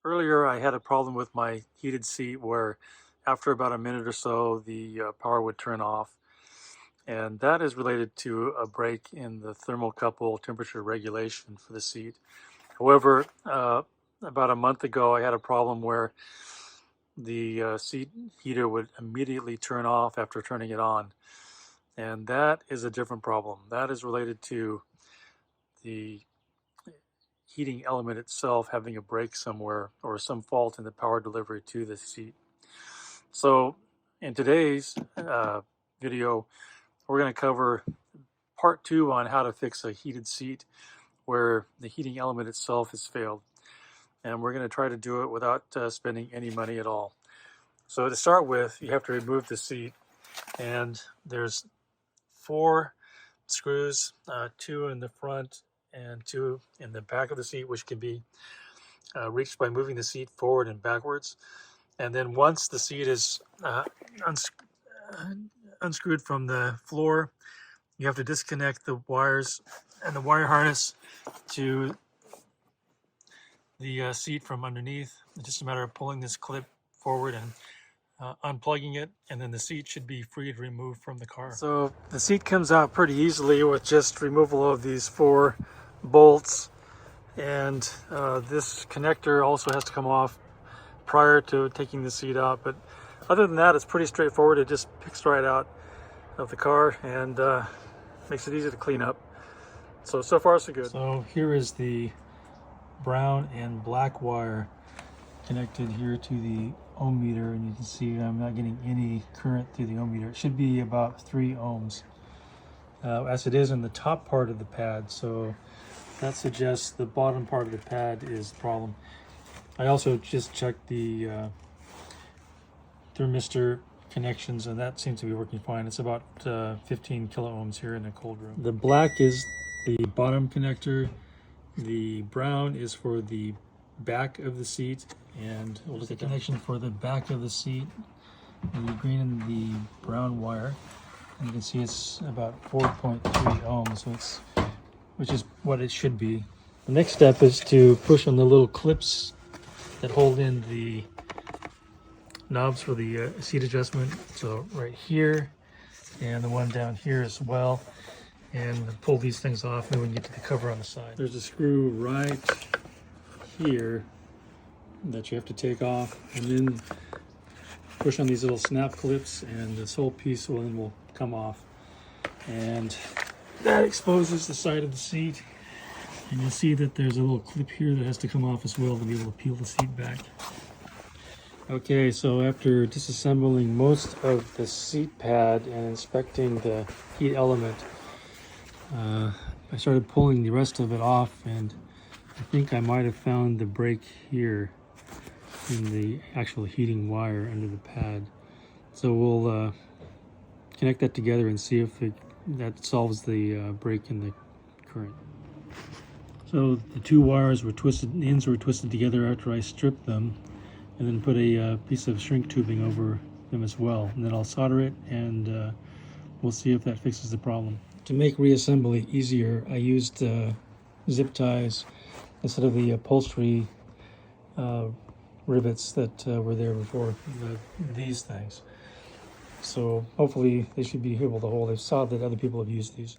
Earlier, I had a problem with my heated seat where after about a minute or so, the power would turn off. And that is related to a break in the thermocouple temperature regulation for the seat. However, about a month ago, I had a problem where the seat heater would immediately turn off after turning it on. And that is a different problem. That is related to the heating element itself having a break somewhere or some fault in the power delivery to the seat. So in today's video, we're going to cover part 2 on how to fix a heated seat where the heating element itself has failed. And we're going to try to do it without spending any money at all. So to start with, you have to remove the seat, and there's 4 screws, 2 in the front and 2 in the back of the seat, which can be reached by moving the seat forward and backwards. And then once the seat is unscrewed from the floor, you have to disconnect the wires and the wire harness to the seat from underneath. It's just a matter of pulling this clip forward and unplugging it, and then the seat should be free to remove from the car. So the seat comes out pretty easily with just removal of these 4 bolts, and this connector also has to come off prior to taking the seat out. But other than that, it's pretty straightforward. It just picks right out of the car and makes it easy to clean up. So far so good. So here is the brown and black wire connected here to the ohm meter, and you can see I'm not getting any current through the ohm meter. It should be about 3 ohms as it is in the top part of the pad, so that suggests the bottom part of the pad is the problem. I also just checked the thermistor connections, and that seems to be working fine. It's about 15 kilo ohms here in the cold room. The black is the bottom connector, the brown is for the back of the seat, and we'll look at the connection for the back of the seat, the green and the brown wire, and you can see it's about 4.3 ohms, so which is what it should be. The next step is to push on the little clips that hold in the knobs for the seat adjustment, so right here and the one down here as well, and pull these things off, and we can get to the cover on the side. There's a screw right here that you have to take off, and then push on these little snap clips, and this whole piece will come off, and that exposes the side of the seat. And you'll see that there's a little clip here that has to come off as well to be able to peel the seat back. Okay, so after disassembling most of the seat pad and inspecting the heat element, I started pulling the rest of it off, and I think I might have found the break here in the actual heating wire under the pad. So we'll connect that together and see if that solves the break in the current. So the 2 wires were twisted, the ends were twisted together after I stripped them, and then put a piece of shrink tubing over them as well. And then I'll solder it, and we'll see if that fixes the problem. To make reassembly easier, I used zip ties instead of the upholstery rivets that were there before, these things. So hopefully they should be able to hold. I saw that other people have used these.